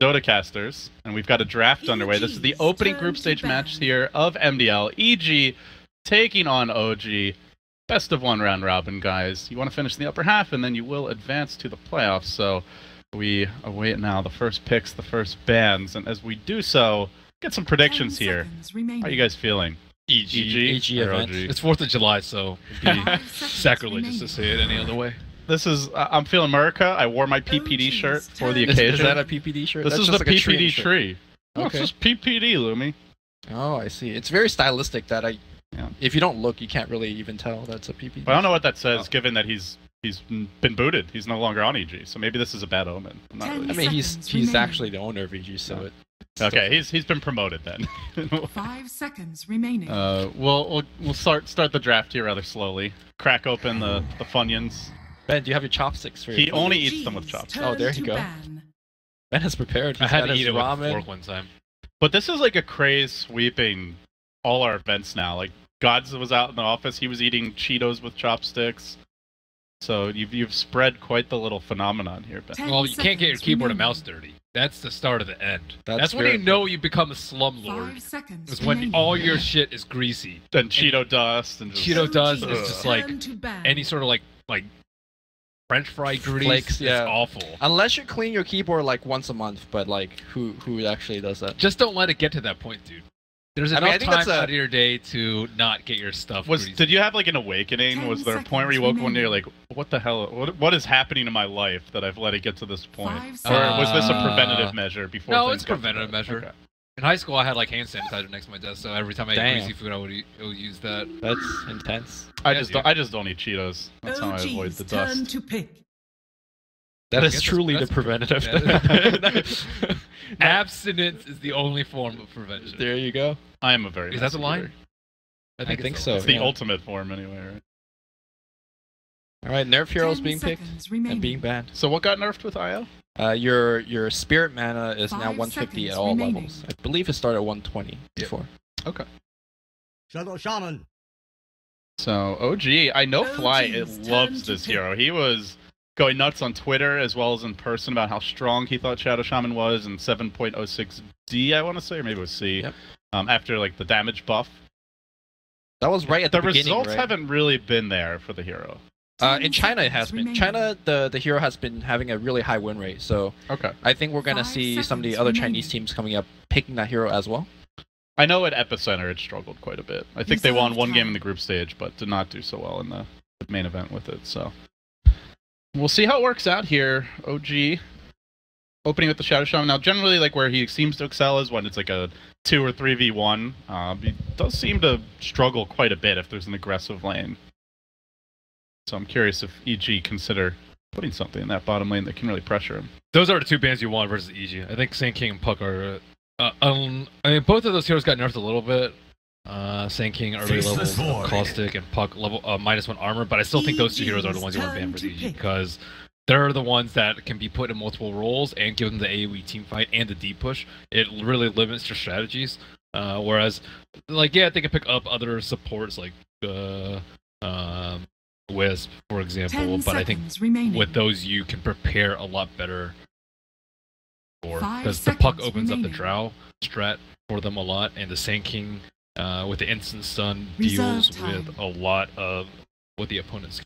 Dota casters, and we've got a draft underway. This is the opening group stage match here of MDL. EG taking on OG. Best of 1 round robin, guys. You want to finish in the upper half, and then you will advance to the playoffs. So we await now the first picks, the first bans, and as we do so, get some predictions here. How are you guys feeling? EG event. OG? It's 4th of July, so it'd be sacrilegious to say it any other way. This is, I'm feeling America. I wore my PPD shirt for the occasion. Is that a PPD shirt? This is the like PPD tree. Oh, Okay. it's just PPD, Lumi. Oh, I see. It's very stylistic that if you don't look, you can't really even tell that's a PPD. But I don't know what that says, given that he's been booted. He's no longer on EG, so maybe this is a bad omen. I'm not really I mean, he's actually the owner of EG, so it. Okay, he's been promoted then. 5 seconds remaining. We'll start the draft here rather slowly. Crack open the Funyuns. Ben, do you have your chopsticks for your He only eats them with chopsticks. Oh, there you go. Ben has prepared. I had to his eat it with a ramen. fork one time. But this is like a craze sweeping all our events now. Like Gods was out in the office, he was eating Cheetos with chopsticks. So you've spread quite the little phenomenon here, Ben. Well, you can't get your keyboard and mouse dirty. That's the start of the end. That's when you know you become a slumlord. 5 seconds Is when remaining. all your shit is greasy. And Cheeto dust and just... Cheeto dust is Ugh. just like Turn to ban. any sort of like French fry grease. Flakes, yeah. It's awful. Unless you clean your keyboard like once a month, but like who actually does that? Just don't let it get to that point, dude. There's enough time out of your day to not get your stuff greasy. Did you have like an awakening? Was there a point where you woke up one day like, what the hell? What is happening in my life that I've let it get to this point? 5 Or seconds. was this a preventative measure before? No, things it's got preventative bad? measure. Okay. In high school, I had like hand sanitizer next to my desk, so every time I ate Damn. greasy food, I would use that. That's intense. I Yeah, just don't eat Cheetos. That's how I avoid OG's the turn dust. to pick. That I is guess truly the that's preventative. Yeah. Abstinence is the only form of prevention. There you go. I am a very. Is that the messy line? eater. I think it's so. It's the yeah. ultimate form, anyway. Right? All right, nerf heroes 10 being picked seconds remaining. and being banned. So what got nerfed with IO? Your spirit mana is now 5 150 at seconds all remaining. levels. I believe it started at 120 before. Okay. Shadow Shaman. So OG, I know Fly OG's loves turn this to hero. He was going nuts on Twitter as well as in person about how strong he thought Shadow Shaman was in 7.06D, I want to say, or maybe it was C. Yep. After like the damage buff. That was right at the beginning, results right? haven't really been there for the hero. In China, it has been. China, the hero has been having a really high win rate, so Okay. I think we're gonna 5 see some of the seconds other remaining. Chinese teams coming up picking that hero as well. I know at Epicenter it struggled quite a bit. I think they won Reserve one game time. in the group stage, but did not do so well in the main event with it. So we'll see how it works out here. OG opening with the Shadow Shaman. Now, generally, like where he seems to excel is when it's like a 2 or 3v1. He does seem to struggle quite a bit if there's an aggressive lane. So I'm curious if EG consider putting something in that bottom lane that can really pressure him. Those are the two bans you want versus EG. I think Sand King and Puck are. I mean, both of those heroes got nerfed a little bit. Sand King early Faceless level Void. caustic and Puck level -1 armor, but I still think those two heroes are the ones you want to ban Turn versus to EG pick. because they're the ones that can be put in multiple roles and give them the AoE team fight and the deep push. It really limits your strategies. Whereas, like, yeah, they can pick up other supports like Wisp, for example, 10 but I think seconds remaining. with those you can prepare a lot better for 5 because the Puck seconds opens up the remaining. Drow strat for them a lot, and the Sand King with the instant stun Reserve deals time. with a lot of what the opponents.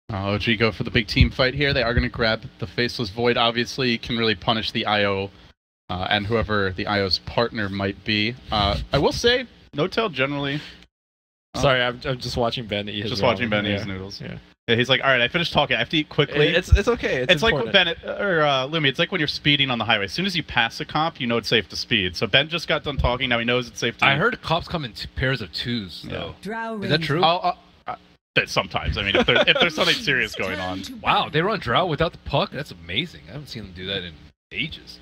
OG go for the big team fight here. They are going to grab the Faceless Void. Obviously, can really punish the IO and whoever the IO's partner might be. I will say, No-Tail generally... Sorry, I'm just watching Ben eat his Just ramen. watching Ben eat his noodles. Yeah, he's like, all right, I finished talking. I have to eat quickly. It's okay. It's like when important. Ben or Lumi. It's like when you're speeding on the highway. As soon as you pass a comp, you know it's safe to speed. So Ben just got done talking. Now he knows it's safe to. I heard cops come in pairs of 2s, though. Is that true? Sometimes. I mean, if there's something serious going on. Wow, they run Drow without the Puck? That's amazing. I haven't seen them do that in ages.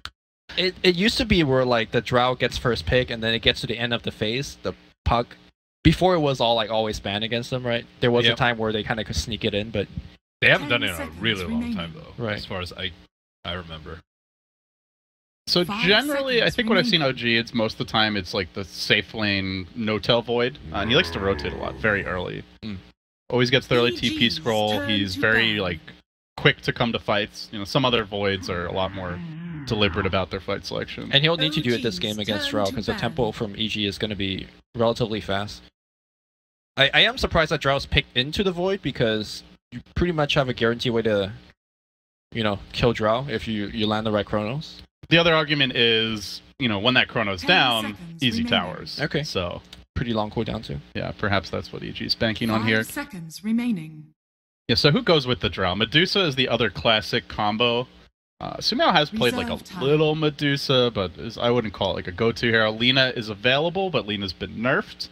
It used to be where like the Drow gets first pick, and then it gets to the end of the phase, the Puck. Before it was all like always banned against them, right? There was a time where they kind of could sneak it in, but They haven't done 10 it in a seconds really long remaining. time, though, Right. as far as I remember. So 5 generally, I seconds think what I've seen remaining. OG, it's most of the time it's like the safe lane No-Tail Void, and he likes to rotate a lot, very early. Always gets the early TP scroll. turn He's to very ban. like quick to come to fights. You know, some other Voids are a lot more deliberate about their fight selection. And he'll need to do it this game against Drow because the tempo from EG is going to be relatively fast. I am surprised that Drow's picked into the Void because you pretty much have a guaranteed way to, you know, kill Drow if you land the right Chronos. The other argument is, you know, when that Chrono's down, easy towers. Okay. So pretty long cooldown too. Yeah, perhaps that's what EG's banking on here. 5 seconds remaining. Yeah, so who goes with the Drow? Medusa is the other classic combo. Sumail has played like a little Medusa, but I wouldn't call it like a go-to hero. Lina is available, but Lina's been nerfed.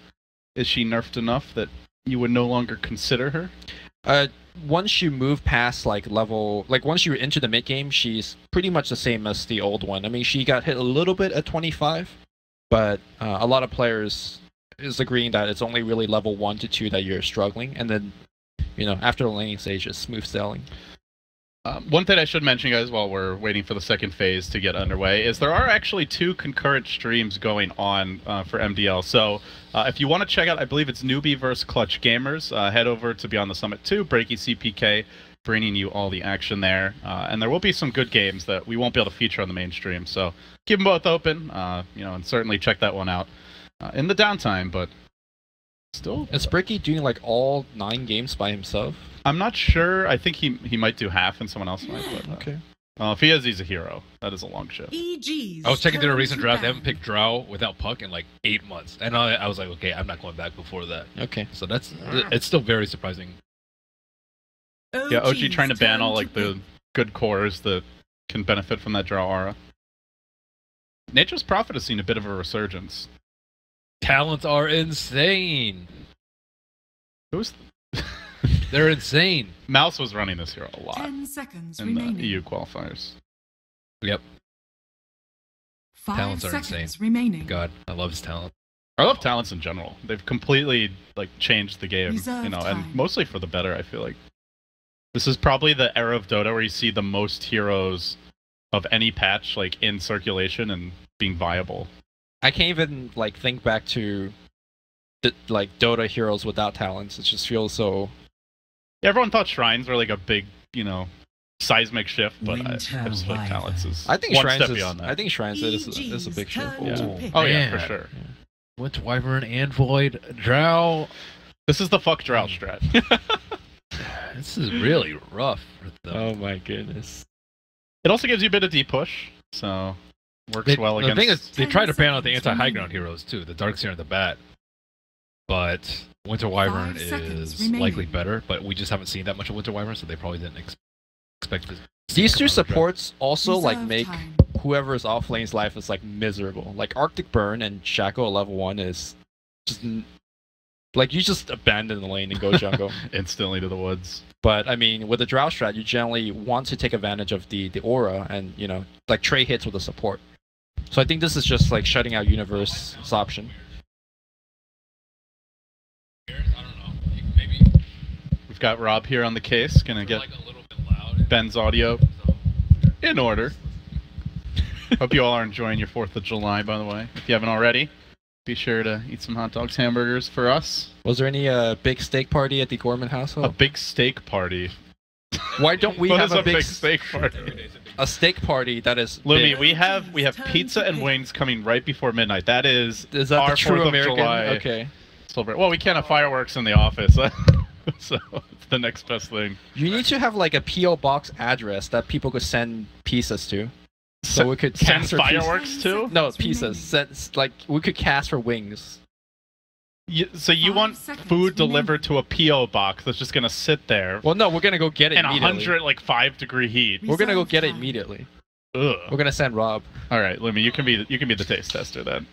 Is she nerfed enough that you would no longer consider her? Once you move past like level, like once you're into the mid game, she's pretty much the same as the old one. I mean, she got hit a little bit at 25, but a lot of players is agreeing that it's only really level 1 to 2 that you're struggling, and then, you know, after the laning stage, it's smooth sailing. One thing I should mention, guys, while we're waiting for the second phase to get underway, is there are actually 2 concurrent streams going on for MDL. So if you want to check out, I believe it's Newbie vs. Clutch Gamers, head over to Beyond the Summit 2, Breaky CPK, bringing you all the action there. And there will be some good games that we won't be able to feature on the main stream. So keep them both open, you know, and certainly check that one out in the downtime, but still... Is Breaky doing like all 9 games by himself? I'm not sure. I think he might do half and someone else might. But, okay. If he is, he's a hero. That is a long shot. EG's I was checking through a recent draft. They turn haven't picked Drow without Puck in like 8 months, and I was like, okay, I'm not going back before that. Okay. So it's still very surprising. to Yeah, OG OG's trying to ban turn all to like the pick. good cores that can benefit from that Drow aura. Nature's Prophet has seen a bit of a resurgence. Talents are insane. Who's They're insane. Mouse was running this hero a lot 10 seconds in the remaining. EU qualifiers. Yep. 5 talents are seconds insane. remaining. God, I love his talent. I love talents in general. They've completely like changed the game, Reserve you know, time. and mostly for the better. I feel like this is probably the era of Dota where you see the most heroes of any patch like in circulation and being viable. I can't even like think back to like Dota heroes without talents. It just feels so... Yeah, everyone thought shrines were like a big, you know, seismic shift, but I just feel like talents is I think one Shrines step is, beyond that. I think Shrines is a big shift. turn to Yeah. pick. Oh yeah, Man. for sure. Went Wyvern and Void. Drow. This is the fuck Drow strat. This is really rough for them. Oh my goodness. It also gives you a bit of deep push, so works well the against. thing is, they 10 try to ban out the seconds anti-high remaining. ground heroes too, the Darkseer and the Bat. But Winter Wyvern 5 seconds is remaining. likely better, but we just haven't seen that much of Winter Wyvern, so they probably didn't expect this. These to two come out of the draft. supports also like Reserve make time. whoever's off lane's life is like miserable. Like Arctic Burn and Shaco at level 1 is just like you just abandon the lane and go jungle. instantly to the woods. But I mean, with the Drow strat, you generally want to take advantage of the aura and, you know, like trade hits with the support. So I think this is just like shutting out Universe's option. I don't know. Maybe We've got Rob here on the case, gonna get like a little bit loud. Ben's audio in order. Hope you all are enjoying your 4th of July, by the way. If you haven't already, be sure to eat some hot dogs, hamburgers for us. Was there any big steak party at the Gorman A household? big steak party. Why don't we What have is a big steak party? a steak party that is Lumi, big? we have pizza and wings coming right before midnight. That is Is that our the true 4th of American? July. Okay. Well, we can't have fireworks in the office, so it's the next best thing. You need to have like a PO box address that people could send pizzas to. So we could send cast for pizza. fireworks too. No, pizzas. Send, like we could cast for wings. So you 5 want seconds food remaining. delivered to a PO box that's just gonna sit there Well, no, we're gonna go get it in immediately. 5-degree heat? We're gonna go Reserve get it time. immediately. Ugh. We're gonna send Rob. All right, Lumi, you can be the taste tester then.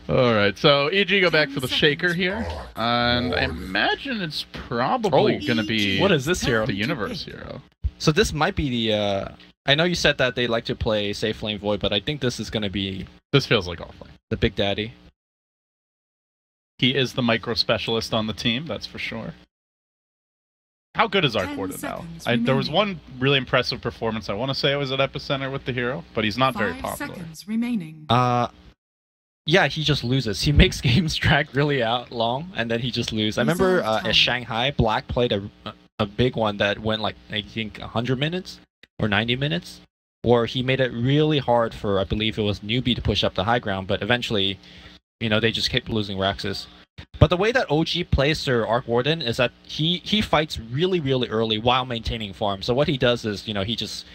All right, so EG go back for the shaker here, and I imagine it's probably Oh. going to be What is this hero? the universe hero. So this might be the. I know you said that they like to play Safe Lane Void, but I think this is gonna be This feels like offlane. the Big Daddy. He is the micro specialist on the team, that's for sure. How good is 10 Arcorden now? seconds There was remaining. one really impressive performance. I want to say it was at Epicenter with the hero, but he's not very 5 popular. seconds remaining. Yeah, he just loses. He makes games drag really out long, and then he just loses. I remember Reserve time. at Shanghai, Black played a big one that went like I think 100 minutes, or 90 minutes, or he made it really hard for, I believe it was newbie to push up the high ground, but eventually, they just kept losing Raxes. But the way that OG plays their Arc Warden is that he fights really, really early while maintaining farm. So what he does is, he just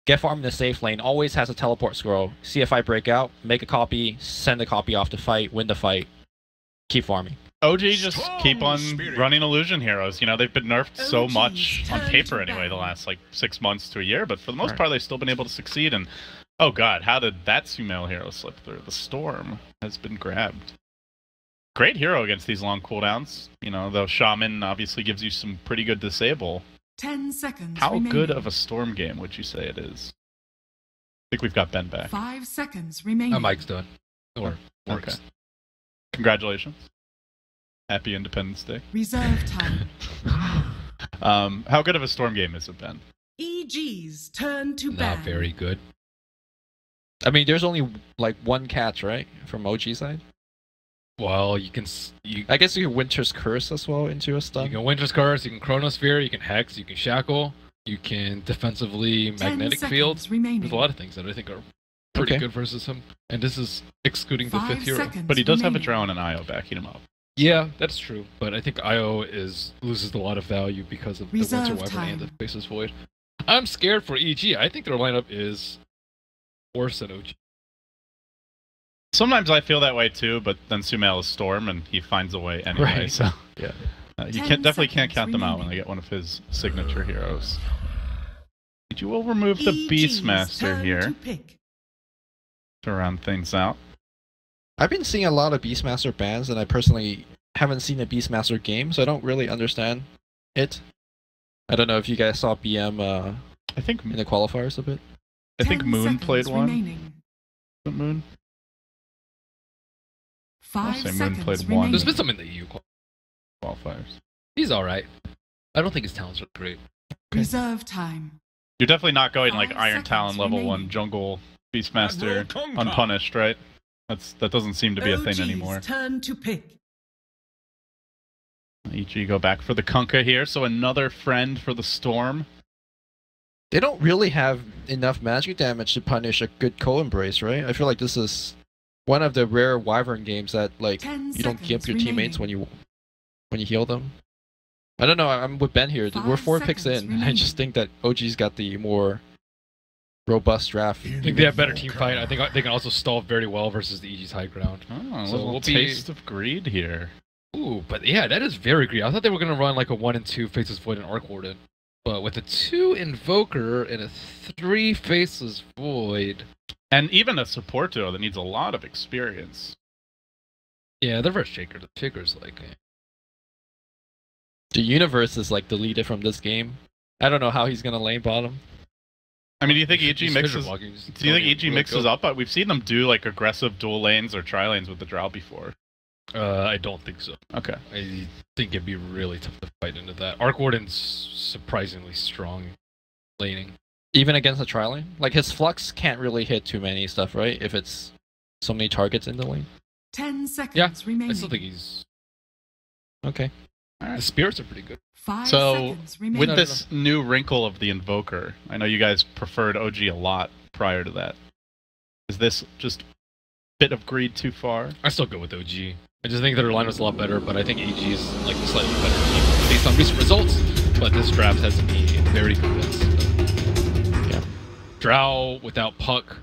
get farm in the safe lane, always has a teleport scroll, see a fight break out, make a copy, send a copy off to fight, win the fight, keep farming. OG just keep on running illusion heroes. They've been nerfed so much on paper anyway the last 6 months to a year, but for the most part they've still been able to succeed. And oh god, how did that female hero slip through? The Storm has been grabbed. Great hero against these long cooldowns. Though Shaman obviously gives you some pretty good disable. 10 seconds How remaining. good of a Storm game would you say it is? I think we've got Ben back. 5 seconds remaining. Mike's done. Or works. Okay. Congratulations. Happy Independence Day. Reserve time. How good of a Storm game is it, Ben? EG's turn to ban. Not very good. I mean, there's only one catch, right, from OG side? Well, you can I guess you can Winter's Curse as well into a stun. You can Winter's Curse, you can Chronosphere, you can Hex, you can Shackle, you can defensively 10 Magnetic seconds Field. remaining. There's a lot of things that I think are pretty good versus him. And this is excluding the 5 fifth hero. seconds But he does have a remaining. Drown and IO backing him up. Yeah, that's true. But I think IO loses a lot of value because of Reserve the Winter Wyvern time. and the Faceless Void. I'm scared for EG. I think their lineup is worse than OG. Sometimes I feel that way too, but then Sumail is Storm and he finds a way anyway. Right. So Yeah. you 10 definitely can't seconds count them out when remaining. they get one of his signature heroes. You will remove the EG's Beastmaster turn here to pick. to round things out. I've been seeing a lot of Beastmaster bans, and I personally haven't seen a Beastmaster game, so I don't really understand it. I don't know if you guys saw BM I think in the qualifiers a bit. 10 Moon seconds played one. remaining. Moon. 5 say Moon seconds played one. remaining. There's been some in the EU Qualifiers. He's alright. I don't think his talents are great. Reserve time. You're definitely not going 5 Iron Talon seconds level remaining. 1 jungle Beastmaster unpunished, right? That doesn't seem to be a thing OG's anymore. turn to pick. EG go back for the Kunkka here, so another friend for the Storm. They don't really have enough magic damage to punish a good co-embrace, right? I feel like this is one of the rare Wyvern games that 10 you don't give seconds your teammates remaining. when you heal them. I don't know. I'm with Ben here. 5 We're 4 picks seconds in. I remaining. just think that OG's got the more robust draft. I think they have better team fight. I think they can also stall very well versus the EG's high ground. Oh, a So little we'll be- taste of greed here. Ooh, but yeah, that is very greedy. I thought they were going to run like a 1 and 2 Faceless Void and Arc Warden. But with a 2 Invoker and a 3 Faceless Void... And even a support duo that needs a lot of experience. Yeah, they're versus Shaker. The Shaker's like... The universe is deleted from this game. I don't know how he's gonna lane bottom. I mean, do you think EG He's mixes? fissure blocking, just Do you don't think even EG really mixes go. up? We've seen them do aggressive dual lanes or tri lanes with the Drow before. I don't think so. Okay. I think it'd be really tough to fight into that. Arc Warden's surprisingly strong laning. Even against a tri-lane? His flux can't really hit too many stuff, right? If it's so many targets in the lane. 10 seconds Yeah, remaining. I still think he's... Okay. The spirits are pretty good. 5 So, seconds remaining. with this new wrinkle of the Invoker, I know you guys preferred OG a lot prior to that. Is this just a bit of greed too far? I still go with OG. I just think their lineup's a lot better, but I think AG is a slightly better team based on recent results. But this draft has me very convinced. Yeah. Drow without Puck,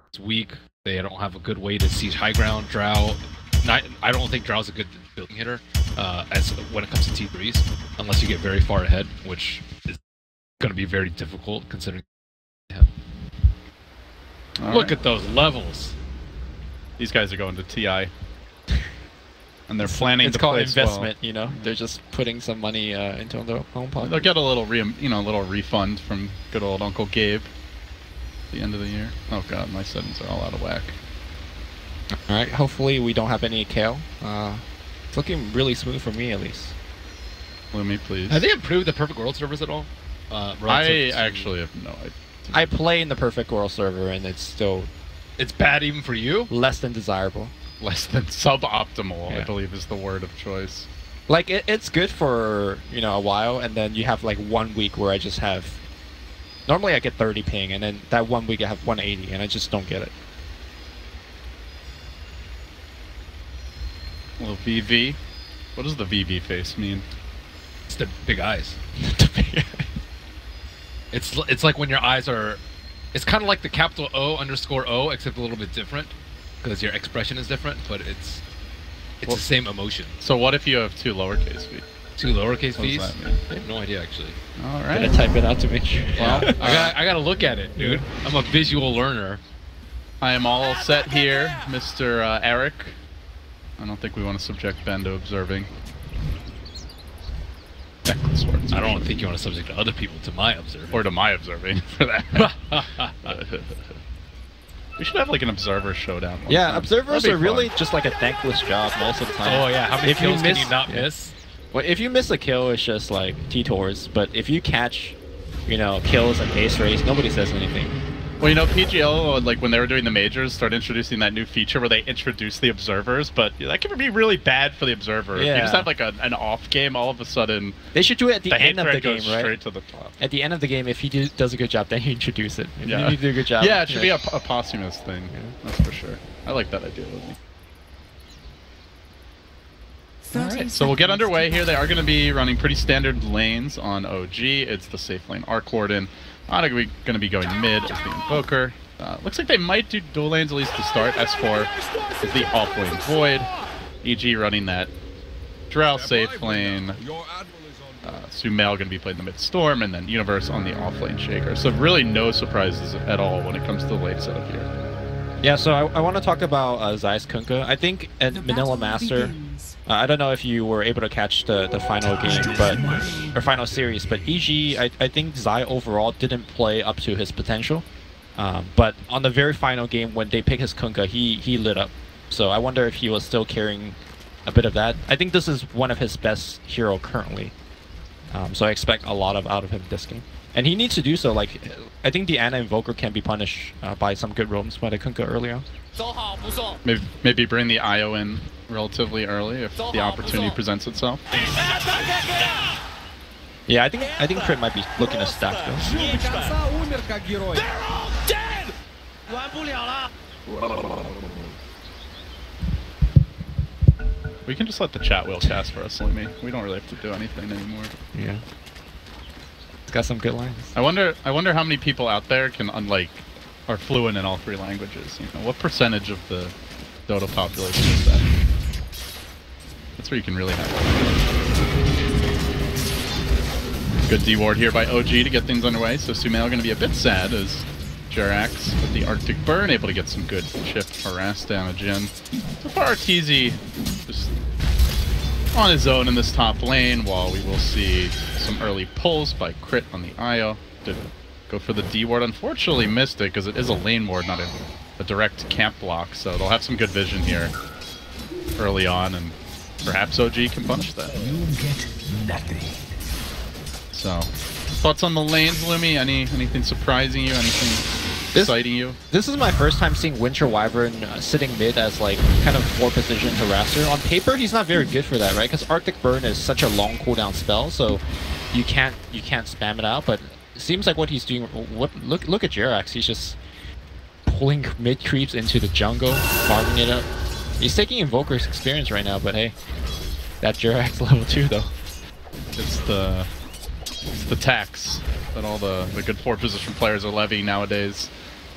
it's weak. They don't have a good way to siege high ground. Drow, I don't think Drow's a good building hitter as when it comes to T3s, unless you get very far ahead, which is going to be very difficult considering. Yeah. All Look right. at those levels. These guys are going to TI. And they're planning It's to called place investment, They're just putting some money into their own well. pocket. They'll get a little little refund from good old Uncle Gabe at the end of the year. Oh god, my settings are all out of whack. Alright, hopefully we don't have any Kale. It's looking really smooth for me, at least. Lumi, please. Have they improved the Perfect World servers at all? I Relative to- actually have no idea. I play in the Perfect World server, and it's still It's bad even for you? less than desirable. Less than suboptimal, I Yeah. believe is the word of choice. It's good for, a while, and then you have 1 week where I just have Normally I get 30 ping, and then that 1 week I have 180, and I just don't get it. Little VV. What does the VV face mean? It's the big eyes. It's like when your eyes are. It's kind of like the capital O_O, except a little bit different, because your expression is different, but it's the same emotion. So what if you have 2 lowercase v? 2 lowercase What does v's? that mean? I have no idea actually. All Gonna right. type it out to make sure. Well, I gotta look at it, dude. I'm a visual learner. I am all set here, Mr. Eric. I don't think we want to subject Ben to observing. Necklace words. I don't think you want to subject other people to my observing. Or to my observing, for that. We should have like an observer showdown. one Yeah, time. observers That'd are be really fun. just like a thankless job most of the time. Oh yeah, how many If you kills can miss- you not yeah. miss? Well, if you miss a kill, it's just like T-Tours. But if you catch, you know, kills and ace race, nobody says anything. Well, you know, PGL, like when they were doing the majors, started introducing that new feature where they introduce the observers, but that can be really bad for the observer. If you Yeah. just have like an off game, all of a sudden They should do it at the the hate end of the thread game, goes right? straight to the top. At the end of the game, if he does a good job, then you introduce it. If Yeah. you do a good job. Yeah, it should be a posthumous thing. That's for sure. I like that idea, Lily. 30 Alright, so we'll get seconds underway to here. They are going to be running pretty standard lanes on OG. It's the safe lane Arc Warden. I'm going to be going mid as the Invoker. Looks like they might do dual lanes at least to start. S4 is the off lane Void. EG running that Drow safe lane. Sumail going to be playing the mid Storm, and then Universe on the off lane Shaker. So really no surprises at all when it comes to the lane setup here. Yeah, so I want to talk about Zeiss Kunkka. I think at The Manila battle Master, begins. I don't know if you were able to catch the final game, or final series, but EG, I think Zai overall didn't play up to his potential. But on the very final game, when they picked his Kunkka, he lit up. So I wonder if he was still carrying a bit of that. I think this is one of his best hero currently. So I expect a lot out of him this game. And he needs to do so. Like, I think the Ana Invoker can be punished by some good roams by the Kunkka early on. Maybe bring the IO in relatively early if the opportunity presents itself. Yeah, I think Crit might be looking to stack this. We can just let the chat wheel cast for us, Lumi. We don't really have to do anything anymore. Yeah. It's got some good lines. I wonder how many people out there can are fluent in all 3 languages. You know, what percentage of the Dota population is that? That's where you can really have it. Good D-ward here by OG to get things underway. So Sumail going to be a bit sad as Jerax with the Arctic Burn able to get some good shift harass damage in. So far Arteezy just on his own in this top lane, while we will see some early pulls by Crit on the IO. Did go for the D-ward. Unfortunately missed it because it is a lane ward, not a direct camp block. So they'll have some good vision here early on, and perhaps OG can punish that. You get nothing. So, thoughts on the lanes, Lumi? Anything surprising you? Anything exciting you? This is my first time seeing Winter Wyvern sitting mid as like kind of 4 position harasser. On paper, he's not very good for that, right? Because Arctic Burn is such a long cooldown spell, so you can't spam it out. But it seems like what he's doing. Look at Jerax. He's just pulling mid creeps into the jungle, farming it up. He's taking Invoker's experience right now, but hey, that Jerax level 2 though. It's the tax that all the good 4 position players are levying nowadays.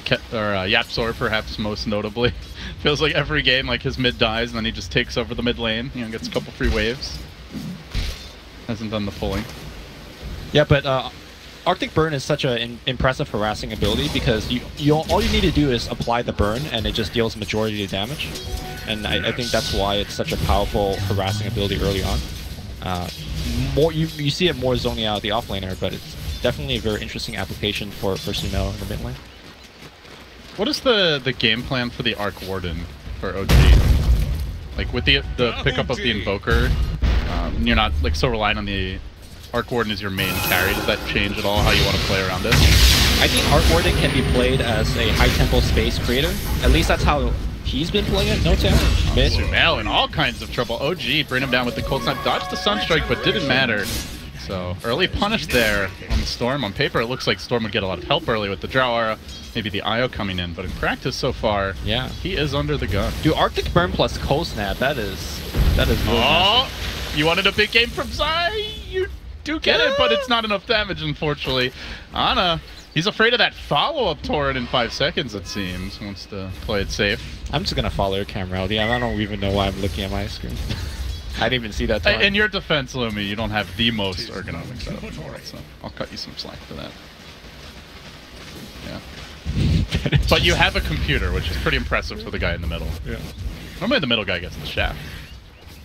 Yapzor perhaps most notably. Feels like every game like his mid dies and then he just takes over the mid lane, you know, gets a couple free waves. Hasn't done the pulling. Yeah, but Arctic Burn is such an impressive harassing ability because all you need to do is apply the burn and it just deals majority of the damage. And I think that's why it's such a powerful harassing ability early on. You see it more zoning out the offlaner, but it's definitely a very interesting application for Sumail in the mid lane. What is the game plan for the Arc Warden for OG? Like with the pickup of the Invoker, you're not like so reliant on the Arc Warden as your main carry. Does that change at all how you want to play around it? I think Arc Warden can be played as a high tempo space creator. At least that's how he's been playing it. No damage. Mid. Sumail in all kinds of trouble. OG bring him down with the cold snap, dodged the sunstrike, but didn't matter. So early punish there on the Storm. On paper, it looks like Storm would get a lot of help early with the Drow Aura, maybe the IO coming in, but in practice so far, yeah, he is under the gun. Dude, Arctic Burn plus Cold Snap, that is really Oh, you wanted a big game from Zai? You do get it, but it's not enough damage, unfortunately. Ana, he's afraid of that follow-up torrent in 5 seconds, it seems. Wants to play it safe. I'm just gonna follow your camera out. Yeah, I don't even know why I'm looking at my screen. I didn't even see that torrent. In your defense, Lumi, you don't have the most ergonomic setup, so I'll cut you some slack for that. Yeah. But you have a computer, which is pretty impressive for the guy in the middle. Yeah. Normally the middle guy gets the shaft.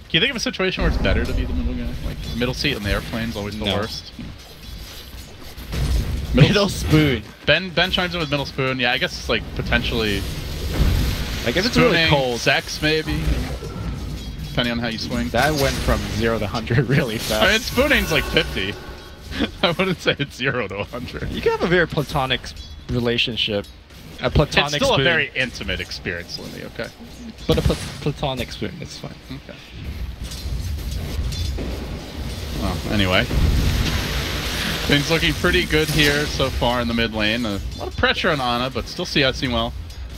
Can you think of a situation where it's better to be the middle guy? Like, middle seat in the airplane's always the worst. Middle spoon. Ben chimes in with middle spoon. Yeah, I guess it's like potentially... Like if it's really cold. Sex, maybe. Depending on how you swing. That went from 0 to 100 really fast. I mean, spooning's like 50. I wouldn't say it's 0 to 100. You can have a very platonic relationship. A platonic It's still spoon. a very intimate experience, Lindy, okay? But a platonic spoon, it's fine. Okay. Well, anyway. Things looking pretty good here so far in the mid lane. A lot of pressure on Ana, but still CSing well.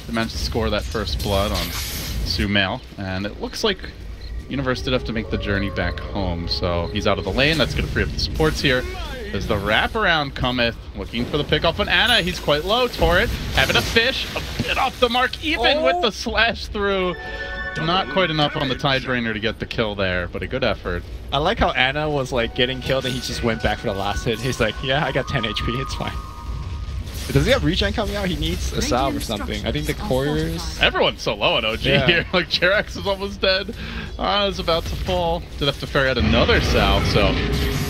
They managed to score that first blood on Sumail, and it looks like Universe did have to make the journey back home, so he's out of the lane. That's going to free up the supports here. As the wraparound cometh, looking for the pick off on Ana. He's quite low. Torrent having a fish, a bit off the mark, even with the slash through. Not quite enough on the Tidebrainer to get the kill there, but a good effort. I like how Ana was like getting killed and he just went back for the last hit. He's like, yeah, I got 10 HP, it's fine. Does he have regen coming out? He needs a salve or something. I think the couriers... Everyone's so low on OG here. Like, Jerax is almost dead. Ana's about to fall. Did have to ferry out another salve, so...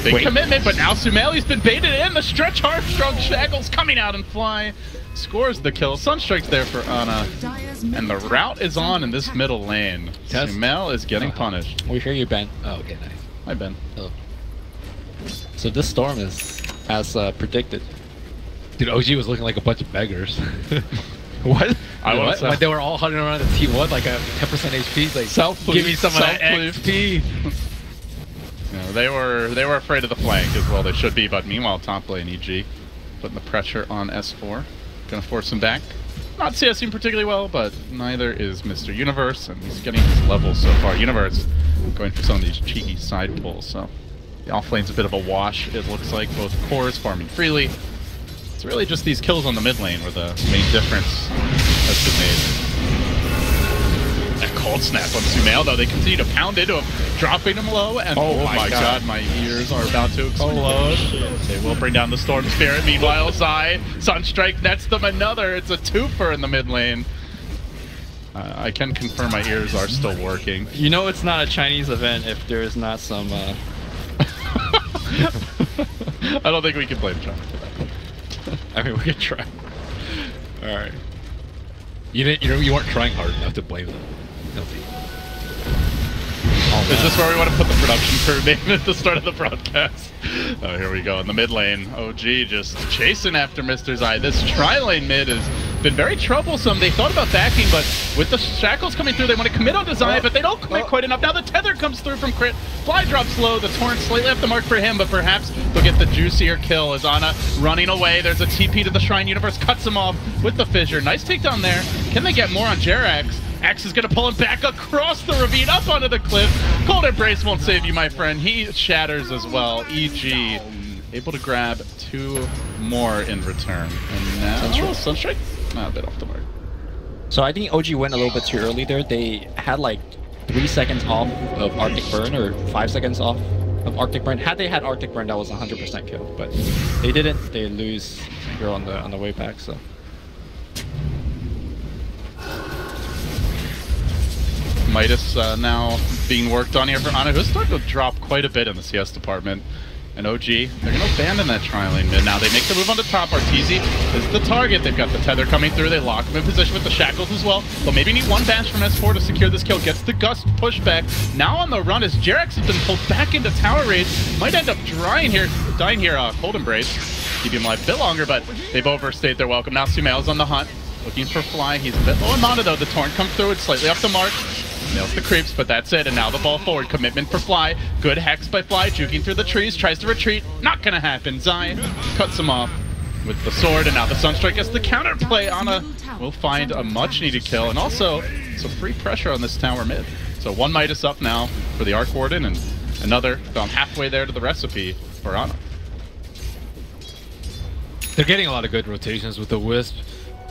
Big commitment, but now Sumaili's been baited in. The stretch Heartstrong Shackles coming out and fly. Scores the kill. Sunstrike's there for Ana. And the route is on in this middle lane. Sumail is getting punished. We hear you, Ben. Oh, okay, nice. Hi, Ben. Oh. So this storm is as predicted. Dude, OG was looking like a bunch of beggars. What? When they were all hunting around the T1 like a 10% HP, like give me some of that XP. No, they were afraid of the flank as well. They should be, but meanwhile, top lane EG putting the pressure on S4, gonna force him back. Not CSing particularly well, but neither is Mr. Universe, and he's getting his levels so far. Universe going for some of these cheeky side pulls, so the off lane's a bit of a wash. It looks like both cores farming freely. It's really just these kills on the mid lane where the main difference has been made. That cold snap on Sumail, though, they continue to pound into him, dropping him low, and oh my god, my ears are about to explode. They will bring down the Storm Spirit. Meanwhile, Zai, Sunstrike nets them another. It's a twofer in the mid lane. I can confirm my ears are still working. You know it's not a Chinese event if there is not some... I don't think we can blame China for that. I mean, we could try. All right. You weren't trying hard enough to blame them. Is this where we want to put the production crew name at the start of the broadcast? Oh, here we go in the mid lane. OG just chasing after Mr. Zai. This tri-lane mid has been very troublesome. They thought about backing, but with the shackles coming through, they want to commit on Zai, but they don't commit quite enough. Now the tether comes through from Crit. Fly drops low. The torrent slightly off the mark for him, but perhaps they'll get the juicier kill as Ana running away. There's a TP to the Shrine. Universe cuts him off with the fissure. Nice takedown there. Can they get more on Jerax? Axe is going to pull him back across the ravine, up onto the cliff. Cold Embrace won't save you, my friend. He shatters as well. EG able to grab 2 more in return. And now Sunstrike? Not a bit off the mark. So I think OG went a little bit too early there. They had like 3 seconds off of Arctic Burn, or 5 seconds off of Arctic Burn. Had they had Arctic Burn, that was 100% kill. But they didn't. They lose here on the way back. So. Midas now being worked on here for Ana, who's starting to drop quite a bit in the CS department. And OG, they're going to abandon that tri-lane mid now. They make the move on the top. Arteezy is the target. They've got the tether coming through. They lock him in position with the shackles as well. They'll maybe need 1 bash from S4 to secure this kill. Gets the Gust pushback. Now on the run as Jerax has been pulled back into tower rage. Might end up dying here. Cold Embrace. Keep him alive a bit longer, but they've overstayed their welcome. Now Sumail's on the hunt. Looking for Fly. He's a bit low in mana though. The Torrent comes through. It's slightly off the mark. Nails the creeps, but that's it. And now the ball forward. Commitment for Fly. Good hex by Fly, juking through the trees. Tries to retreat. Not gonna happen. Zai cuts him off with the sword, and now the Sunstrike gets the counterplay. Anna will find a much-needed kill, and also some free pressure on this tower mid. So one Midas up now for the Arc Warden, and another found halfway there to the recipe for Anna. They're getting a lot of good rotations with the Wisp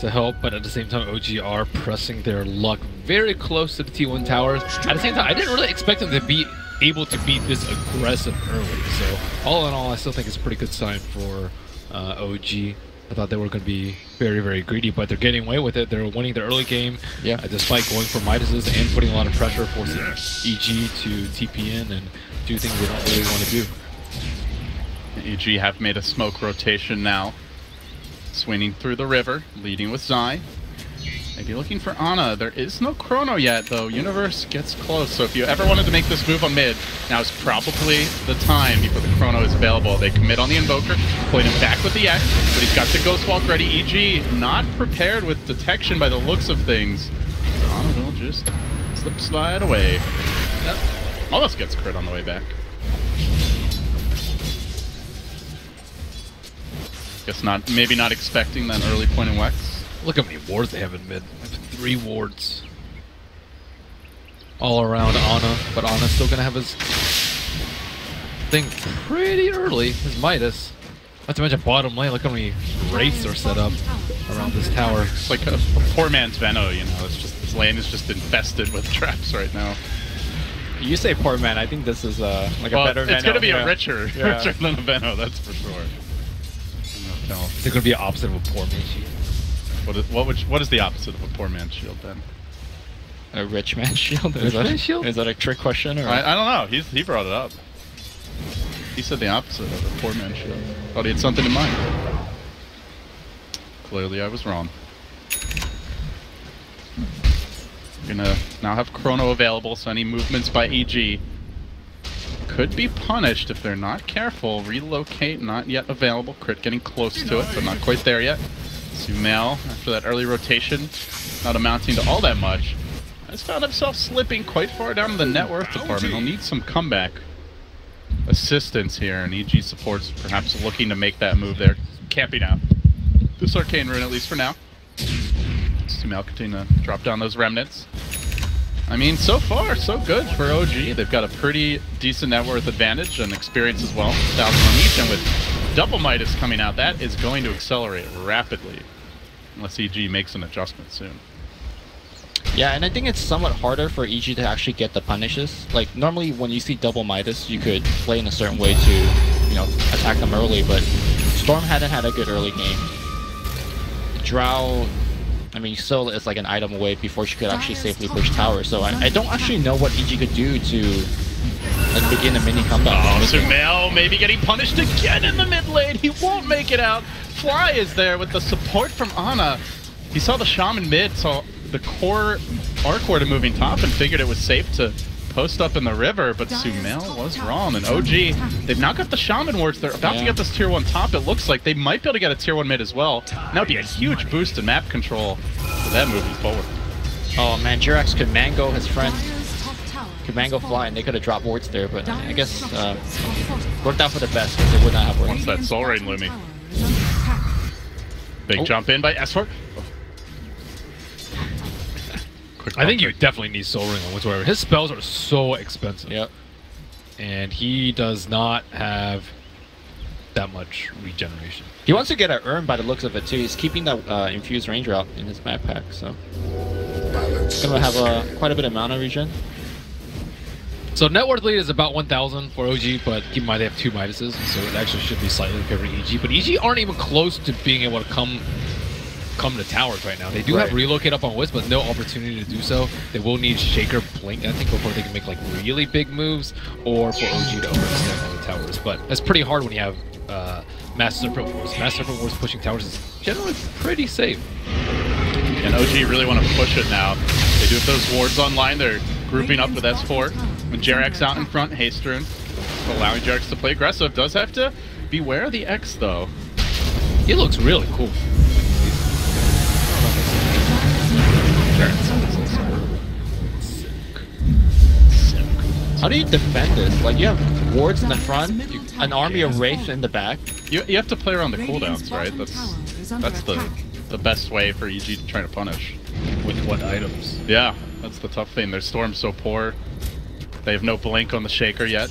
to help, but at the same time, OG are pressing their luck very close to the T1 towers. At the same time, I didn't really expect them to be able to be this aggressive early. So all in all, I still think it's a pretty good sign for OG. I thought they were going to be very, very greedy, but they're getting away with it. They're winning the early game, despite going for Midases and putting a lot of pressure, forcing EG to TP in and do things they don't really want to do. EG have made a smoke rotation now. Swinging through the river, leading with Zai. Maybe looking for Anna. There is no chrono yet, though. Universe gets close, so if you ever wanted to make this move on mid, now is probably the time before the chrono is available. They commit on the Invoker, pulling him back with the X, but he's got the Ghost Walk ready. EG not prepared with detection by the looks of things. Anna will just slide away. Yep. Almost gets crit on the way back. Guess not, maybe not expecting that early point in Wex. Look how many wards they have in mid. 3 wards. All around Ana, but Ana's still gonna have his thing pretty early, his Midas. Not to mention bottom lane, look how many wraiths are set up around this tower. It's like a poor man's Veno, you know, it's just, this lane is just infested with traps right now. You say poor man, I think this is like a better Veno. It's gonna be a richer than a Veno, that's for sure. They're gonna be the opposite of a poor man's shield. What is the opposite of a poor man's shield then? A rich man's shield? Rich man's shield? Is that a trick question? Or? I don't know. He brought it up. He said the opposite of a poor man's shield. Thought he had something in mind. Clearly I was wrong. Gonna now have chrono available, so any movements by EG could be punished if they're not careful. Relocate, not yet available. Crit getting close to it, but not quite there yet. Sumail, after that early rotation, not amounting to all that much, has found himself slipping quite far down in the net worth department. He'll need some comeback assistance here, and EG supports perhaps looking to make that move there. Camping out this Arcane Rune, at least for now. Sumail continue to drop down those remnants. I mean, so far, so good for OG. They've got a pretty decent net worth advantage and experience as well. 1,000 on each, and with double Midas coming out, that is going to accelerate rapidly. Unless EG makes an adjustment soon. Yeah, and I think it's somewhat harder for EG to actually get the punishes. Like, normally when you see double Midas, you could play in a certain way to, you know, attack them early, but Storm hadn't had a good early game. Drow, I mean, still is like an item away before she could actually safely push tower, so I don't actually know what EG could do to like begin a mini comeback. Oh, Sumail maybe getting punished again in the mid lane. He won't make it out. Fly is there with the support from Ana. He saw the Shaman mid, saw the core Arc Warden moving top, and figured it was safe to post up in the river, but Sumail was wrong. And OG, they've now got the Shaman wards. They're about to get this tier 1 top. It looks like they might be able to get a tier 1 mid as well. And that would be a huge boost in map control for that moving forward. Oh man, Jirax could mango his friend. Could mango Fly, and they could have dropped wards there, but I guess worked out for the best because they would not have wards. Once that Soul Rain looming. Big jump in by S4. I think you definitely need Soul Ring on whatsoever. His spells are so expensive. Yep. And he does not have that much regeneration. He wants to get an Urn by the looks of it too. He's keeping that infused ranger out in his backpack, so he's gonna have quite a bit of mana regen. So net worth lead is about 1,000 for OG, but keep in mind they have 2 Midases, so it actually should be slightly favoring EG. But EG aren't even close to being able to come to towers right now. They do have relocate up on Wisp, but no opportunity to do so. They will need Shaker Blink, I think, before they can make like really big moves, or for OG to overextend on the towers. But that's pretty hard when you have Master Serpent Wars. Master Serpent Wars pushing towers is generally pretty safe. And OG really want to push it now. They do have those wards online. They're grouping up with S4. When Jerax out in front, Hasterin allowing Jerax to play aggressive. Does have to beware of the X though. He looks really cool. How do you defend this? Like, you have wards in the front, an army of Wraiths in the back. You have to play around the Radiant's cooldowns, right? bottom tower is under That's attack. the best way for EG to try to punish. With what items? Yeah, that's the tough thing. Their Storm's so poor. They have no blink on the Shaker yet.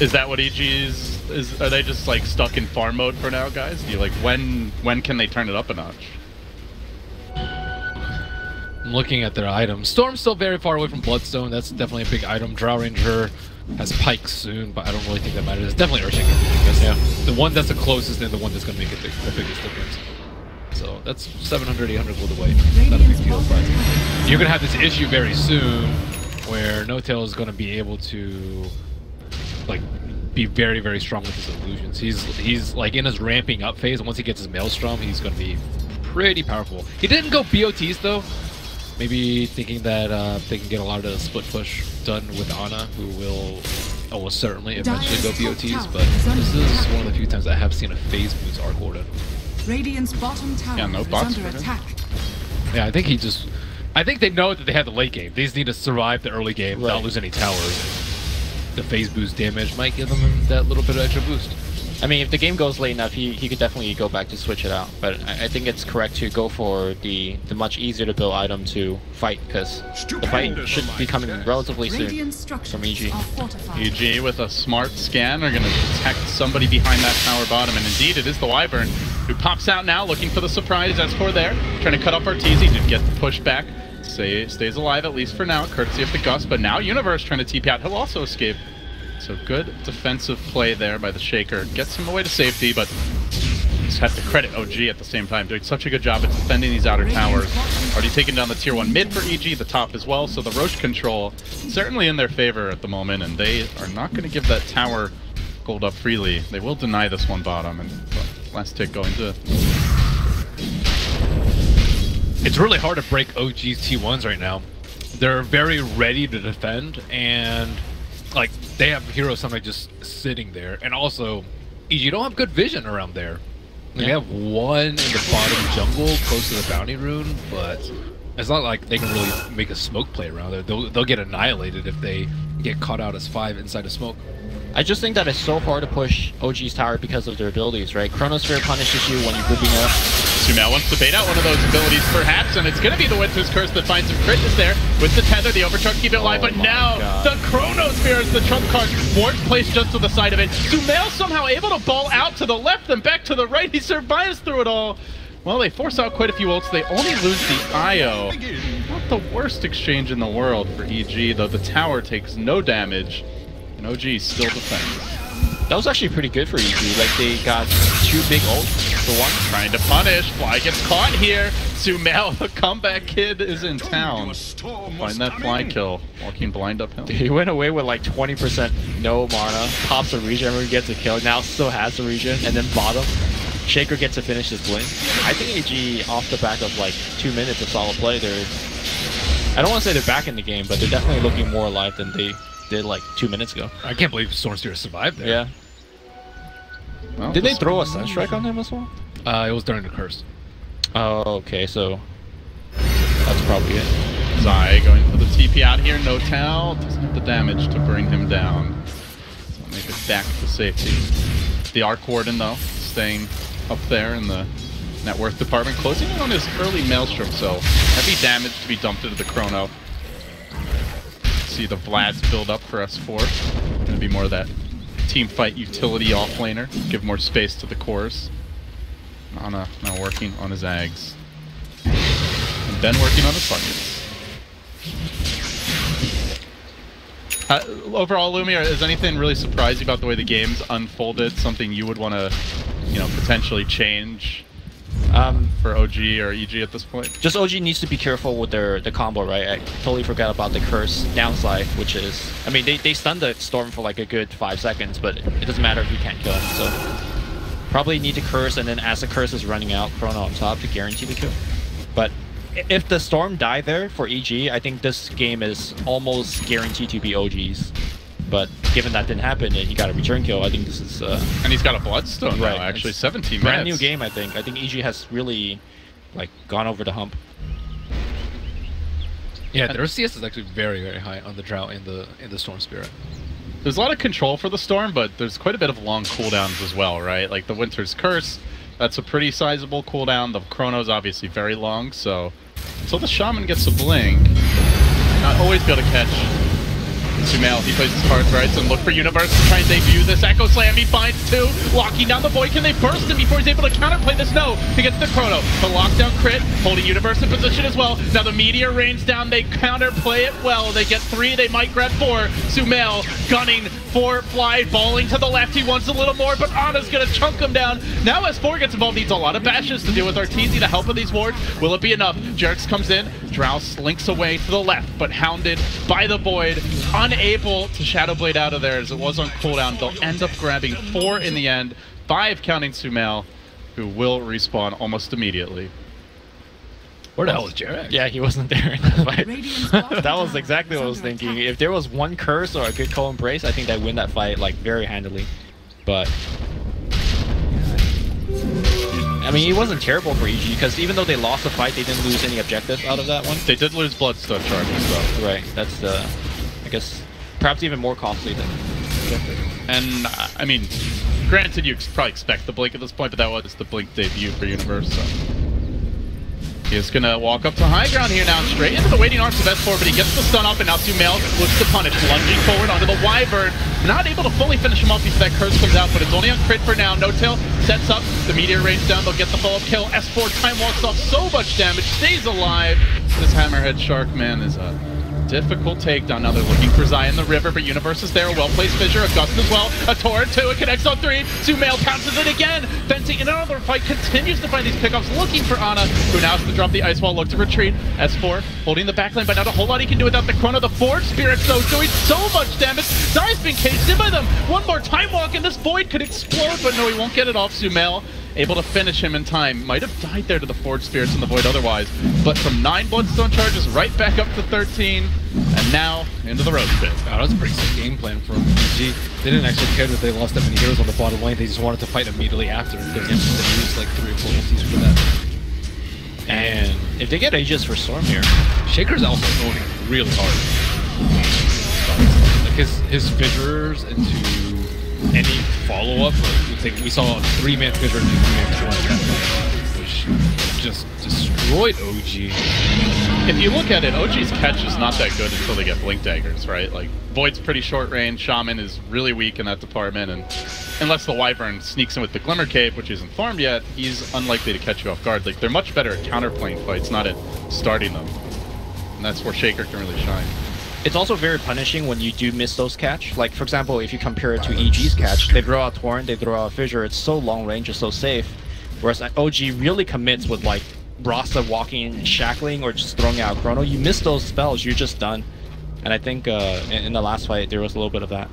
Is that what EG's is? Are they just like stuck in farm mode for now, guys? Do you like when can they turn it up a notch? I'm looking at their items. Storm's still very far away from Bloodstone. That's definitely a big item. Drow Ranger has Pike soon, but I don't really think that matters. It's definitely Earthshaker. Because yeah, the one that's the closest and the one that's going to make the biggest difference. So that's 700, 800 gold away. Not a big deal, but you're going to have this issue very soon where No-Tail is going to be able to like be very, very strong with his illusions. He's like in his ramping up phase, and once he gets his Maelstrom, he's going to be pretty powerful. He didn't go BOTs though. Maybe thinking that they can get a lot of the split push done with Ana, who will almost certainly eventually go BOTs, but this is one of the few times I have seen a phase boost Arc Warden. Radiant's bottom tower no is bots under for him. attack. Yeah, I think they know that they have the late game. They just need to survive the early game without losing any towers. The phase boost damage might give them that little bit of extra boost. I mean, if the game goes late enough, he could definitely go back to switch it out. But I think it's correct to go for the much easier to build item to fight, because the fight should be coming relatively soon Radiant structures from EG. are fortified. EG with a smart scan are going to detect somebody behind that tower bottom, and indeed it is the Wyvern who pops out now looking for the surprise. S4 there, trying to cut off Arteezy, did get the push back. Stays alive at least for now, courtesy of the Gust, but now Universe trying to TP out. He'll also escape. So good defensive play there by the Shaker. Gets him away to safety, but just have to credit OG at the same time. Doing such a good job at defending these outer towers. Already taking down the tier 1 mid for EG, the top as well. So the Roche control certainly in their favor at the moment, and they are not going to give that tower gold up freely. They will deny this one bottom, and last tick going to... It's really hard to break OG's T1s right now. They're very ready to defend, and like they have Hero Summit just sitting there, and also you don't have good vision around there. Like, They have one in the bottom jungle close to the bounty rune, but it's not like they can really make a smoke play around there. They'll get annihilated if they get caught out as 5 inside of smoke. I just think that it's so hard to push OG's tower because of their abilities, right? Chronosphere punishes you when you're grouping up. Sumail wants to bait out one of those abilities, perhaps, and it's going to be the Winter's Curse that finds him. Crit is there with the tether, the overcharge to keep it alive, but now the Chronosphere is the trump card. Ward placed just to the side of it. Sumail somehow able to ball out to the left and back to the right. He survives through it all. Well, they force out quite a few ults. They only lose the IO. Not the worst exchange in the world for EG, though the tower takes no damage, and OG still defends. That was actually pretty good for EG. Like, they got 2 big ults for one. Trying to punish. Fly gets caught here. Sumail, the comeback kid, is in town. Find that fly kill. Walking blind uphill. He went away with like 20% no mana, pops a regen, gets a kill, now still has a regen, and then bottom. Shaker gets to finish his blink. I think AG, off the back of like 2 minutes of solid play, I don't want to say they're back in the game, but they're definitely looking more alive than they did like 2 minutes ago. I can't believe Stormsteer survived there. Yeah. Well, Did they throw a Sunstrike on him as well? It was during the curse. Oh, okay, so that's probably it. Zai going for the TP out here. No towel. Doesn't have the damage to bring him down. So make it back to safety. The Arc Warden, though, staying up there in the net worth department, closing in on his early Maelstrom, so heavy damage to be dumped into the Chrono. See the Vlads build up for S4. Gonna be more of that team fight utility offlaner. Give more space to the cores. Ana now working on his Ags. And Ben working on his buckets. Overall, Lumia, is anything really surprising about the way the game's unfolded? Something you would want to, potentially change for OG or EG at this point? Just OG needs to be careful with the combo, right? I totally forgot about the curse downside, which is, I mean, they stunned the Storm for like a good 5 seconds, but it doesn't matter if you can't kill him, so probably need to curse, and then as the curse is running out, Chrono on top to guarantee the kill. But if the Storm died there for EG, I think this game is almost guaranteed to be OG's. But given that didn't happen and he got a return kill, I think this is... and he's got a Bloodstone now, actually. 17 minutes. Brand new game, I think. I think EG has really, like, gone over the hump. Yeah, their CS is actually very, very high on the Drought and the Storm Spirit. There's a lot of control for the Storm, but there's quite a bit of long cooldowns as well, right? Like the Winter's Curse, that's a pretty sizable cooldown. The Chrono's obviously very long, so until the Shaman gets a blink, not always be able to catch Sumail. He plays his cards right, and look for Universe to try and debut this Echo Slam. He finds two, locking down the Void. Can they burst him before he's able to counterplay this? No, he gets the Chrono. The lockdown crit, holding Universe in position as well. Now the Meteor rains down, they counterplay it well. They get 3, they might grab 4. Sumail gunning for Fly, balling to the left. He wants a little more, but Ana's gonna chunk him down. Now S4 gets involved, needs a lot of bashes to deal with Arteezy, the help of these wards. Will it be enough? Jerks comes in, Drow slinks away to the left, but hounded by the Void, unable to Shadow Blade out of there as it was on cooldown. They'll end up grabbing 4 in the end, 5 counting Sumail, who will respawn almost immediately. Where the hell is Jared? Yeah, he wasn't there in that fight. That was exactly what I was thinking. If there was one curse or a good Cold Embrace, I think they'd win that fight like very handily. But I mean, it wasn't terrible for EG because even though they lost the fight, they didn't lose any objective out of that one. They did lose Bloodstone charges though. Right, that's the, I guess, perhaps even more costly than objective. And I mean, granted, you probably expect the blink at this point, but that was the blink debut for Universe. So. He is going to walk up to high ground here now, straight into the waiting arms of S4, but he gets the stun off, and now Sumail looks to punish, lunging forward onto the Wyvern. Not able to fully finish him off before that curse comes out, but it's only on crit for now. No Tail sets up, the Meteor rains down, they'll get the follow-up kill. S4 time walks off so much damage, stays alive. This Hammerhead Shark, man, is a difficult takedown. Now they're looking for Zai in the river, but Universe is there. A well-placed Fissure, a Gust as well. A Torrent 2, it connects on 3. Sumail pounces it again. Fencing in another fight, continues to find these pickups, looking for Ana, who now has to drop the Ice Wall, look to retreat. S4 holding the backline, but not a whole lot he can do without the Chrono. The Forge Spirits, though, doing so much damage. Zai's been caged in by them. One more Time Walk, and this Void could explode, but no, he won't get it off. Sumail able to finish him in time. Might have died there to the Forge Spirits in the Void otherwise, but from 9 Bloodstone charges right back up to 13, and now into the Roach Pit. Wow, that was a pretty sick game plan from EG. They didn't actually care that they lost that many heroes on the bottom lane, they just wanted to fight immediately after. They used like 3 or 4 ultis for that. And if they get Aegis for Storm here, Shaker's also owning really hard. Like his fissures into any follow-up, like we saw a 3-man fissure and a 3-man torrent, which just destroyed OG. If you look at it, OG's catch is not that good until they get Blink Daggers, right? Like, Void's pretty short range, Shaman is really weak in that department, and unless the Wyvern sneaks in with the Glimmer Cape, which isn't farmed yet, he's unlikely to catch you off guard. Like, they're much better at counterplaying fights, not at starting them. And that's where Shaker can really shine. it's also very punishing when you do miss those catch. Like, for example, if you compare it to EG's catch, they throw out Torrent, they throw out Fissure, it's so long range, it's so safe. Whereas OG really commits with, like, Rasta walking and shackling or just throwing out Chrono. You miss those spells, you're just done. And I think in the last fight, there was a little bit of that.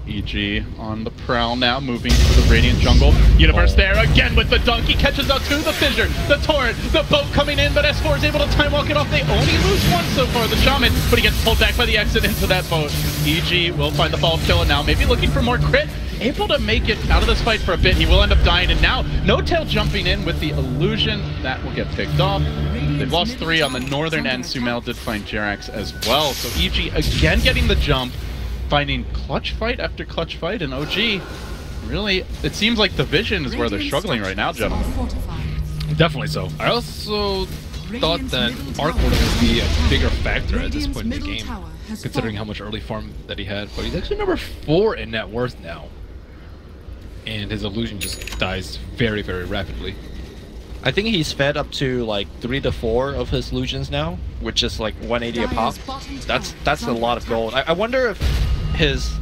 EG on the prowl now, moving to the Radiant jungle. Universe there again with the dunk. He catches out to the Fissure, the Torrent, the boat coming in, but S4 is able to time walk it off. They only lose one so far, the Shaman, but he gets pulled back by the exit into that boat. EG will find the follow-up kill, and now maybe looking for more crit. Able to make it out of this fight for a bit. He will end up dying, and now No Tail jumping in with the illusion. That will get picked off. They've lost 3 on the northern end. Sumail did find Jerax as well. So EG again getting the jump, finding clutch fight after clutch fight, and OG really, it seems like the vision is where they're struggling right now, gentlemen. Definitely so. I also thought that Arc would be a bigger factor at this point in the game, considering how much early farm that he had. But he's actually number 4 in net worth now. And his illusion just dies very, very rapidly. I think he's fed up to like 3 to 4 of his illusions now, which is like 180 a pop. That's a lot of gold. I wonder if his,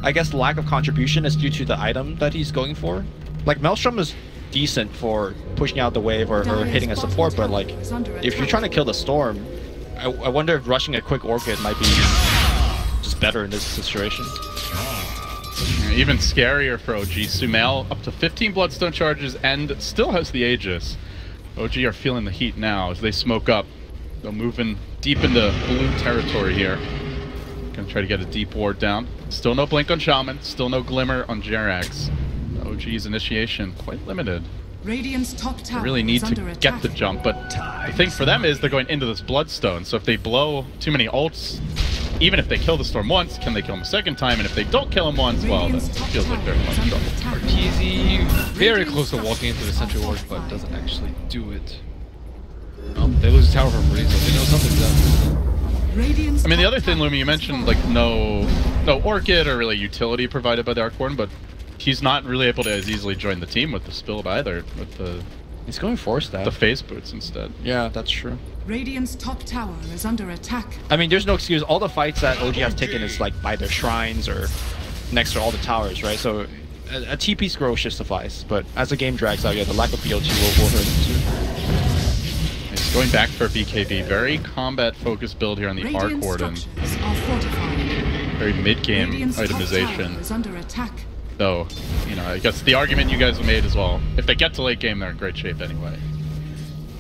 I guess, lack of contribution is due to the item that he's going for. Like, Maelstrom is decent for pushing out the wave or hitting a support, but like, if you're trying to kill the Storm, I wonder if rushing a quick Orchid might be just better in this situation. Even scarier for OG. Sumail up to 15 Bloodstone charges and still has the Aegis. OG are feeling the heat now as they smoke up. They're moving deep into blue territory here. Gonna try to get a deep ward down. Still no blink on Shaman, still no glimmer on Jerax. OG's initiation quite limited. Radiant's top They tower really need is to under get attack. the jump, but the thing for them is they're going into this Bloodstone, so if they blow too many ults, even if they kill the Storm once, can they kill him a second time? And if they don't kill him once, well, that feels like they're in a lot of trouble. Arteezy very close to walking into the Sentry Ward, but doesn't actually do it. Well, they lose the tower for free, so they know something's up. Radiant's I mean, the top other thing, tower Lumi, you is mentioned, under like, no Orchid or really utility provided by the Arc Warden, but he's not really able to as easily join the team with the Spilled either, with the He's going for stab. phase boots instead. Yeah, that's true. Radiant's top tower is under attack. I mean, there's no excuse. All the fights that OG has taken is like by their shrines or next to all the towers, right? So a TP scroll should suffice. But as the game drags out, yeah, the lack of BOT will hurt him too. He's going back for BKB. Very combat-focused build here on the Arc Radiant Warden. structures are fortified. Very mid-game Radiant's top tower itemization. is under attack. Though, you know, I guess the argument you guys have made as well. If they get to late game, they're in great shape anyway.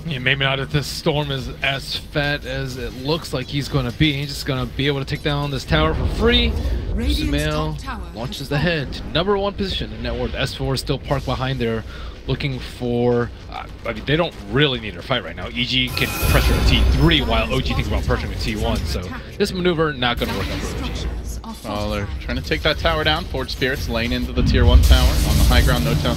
Yeah, maybe not if this Storm is as fat as it looks like he's going to be. He's just going to be able to take down this tower for free. Radiant's Sumail top tower launches has the fallen. head to #1 position in net worth. S4 is still parked behind there, looking for... I mean, they don't really need to fight right now. EG can pressure a T3 while OG thinks about pressuring a T1, so this maneuver not going to work out for OG. Structures are Oh, they're fortified. trying to take that tower down. Forge Spirits lane into the tier 1 tower on the high ground. No tower.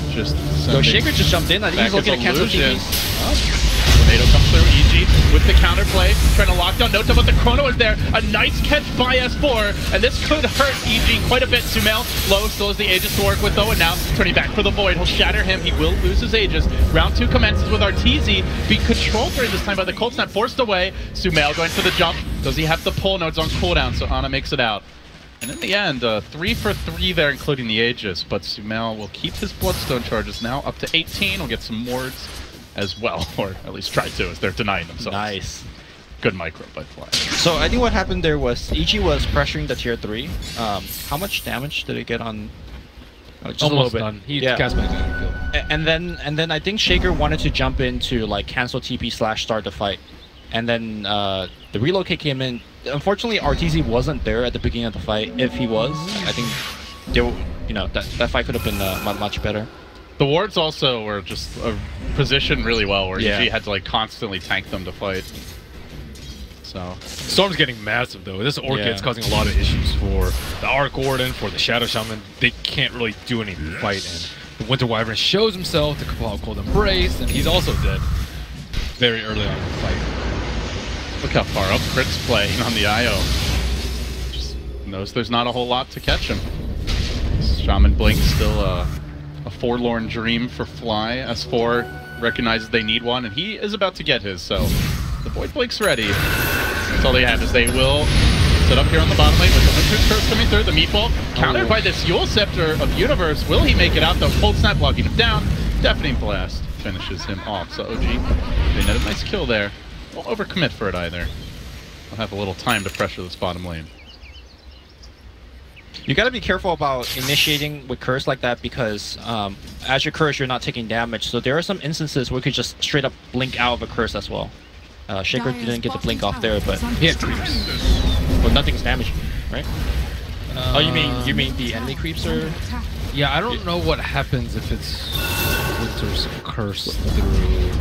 Just So sending Shaker just jumped in. I think he's back looking as to cancel illusion. TPs. Tornado comes through. EG with the counterplay, trying to lock down Nota, but the Chrono is there. A nice catch by S4, and this could hurt EG quite a bit. Sumail low, still has the Aegis to work with though, and now turning back for the Void. He'll shatter him. He will lose his Aegis. Round 2 commences with Arteezy being controlled during this time by the Cold Snap, forced away. Sumail going for the jump. Does he have the pull? No, it's on cooldown, so Ana makes it out. And in the end, 3 for 3 there, including the Aegis, but Sumail will keep his Bloodstone charges now up to 18. We'll get some wards as well, or at least try to, as they're denying themselves. Nice. Good micro by Fly. So I think what happened there was EG was pressuring the tier 3. How much damage did it get on? Just a little Almost bit. done. He Yeah. cast my field. And then I think Shaker wanted to jump in to like cancel TP / start the fight. And then the relocate came in. Unfortunately, Arteezy wasn't there at the beginning of the fight. If he was, I think that fight could have been much better. The wards also were just positioned really well, where Yeah. EG had to like constantly tank them to fight. So Storm's getting massive though. This Orchid's Yeah. causing a lot of issues for the Arc Warden, for the Shadow Shaman. They can't really do anything to fight, and the Winter Wyvern shows himself to Cabal Cold Embrace, and he's also dead very early on in the fight. look how far up Crit's playing on the IO. Just knows there's not a whole lot to catch him. Shaman Blink still a forlorn dream for Fly. S4 recognizes they need one, and he is about to get his, so the Void Blink's ready. That's all they have, is they will sit up here on the bottom lane with the Winter's Curse coming through, the Meatball, countered by this Yule Scepter of Universe. Will he make it out, though? Cold Snap blocking him down. Deafening Blast finishes him off, so OG, they net a nice kill there. Won't overcommit for it either. They'll have a little time to pressure this bottom lane. You gotta be careful about initiating with curse like that because as your curse, you're not taking damage. So there are some instances where you could just straight up blink out of a curse as well. Shaker didn't get the blink off there, but He had creeps. well, nothing's damaging, right? Oh, you mean the enemy creeps are? Yeah, I don't know what happens if it's Winter's Curse through.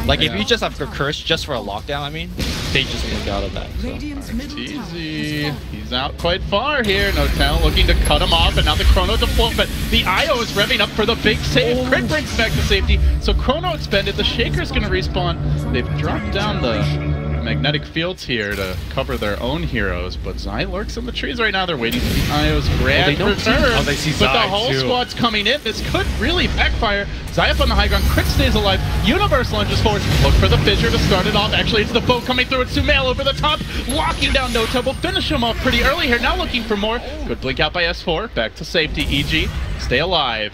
Like if you just have a curse just for a lockdown, I mean, they just blink out of that. So. Radiant's middle tower has Easy. fallen. He's out quite far here. Notel looking to cut him off, and now the Chrono deployed, but the IO is revving up for the big save. Crit brings back to safety, so Chrono expended. The Shaker's going to respawn. They've dropped down the magnetic fields here to cover their own heroes, but Zai lurks in the trees right now. They're waiting for the IO's grand return. Oh, they see but the Zai, whole too. squad's coming in. This could really backfire. Zai up on the high ground. Crit stays alive. Universe lunges forward. Look for the fissure to start it off. Actually, it's the boat coming through. It's Sumail over the top, locking down Nota. Will finish him off pretty early here. Now looking for more. Good blink out by S4. Back to safety. EG, stay alive.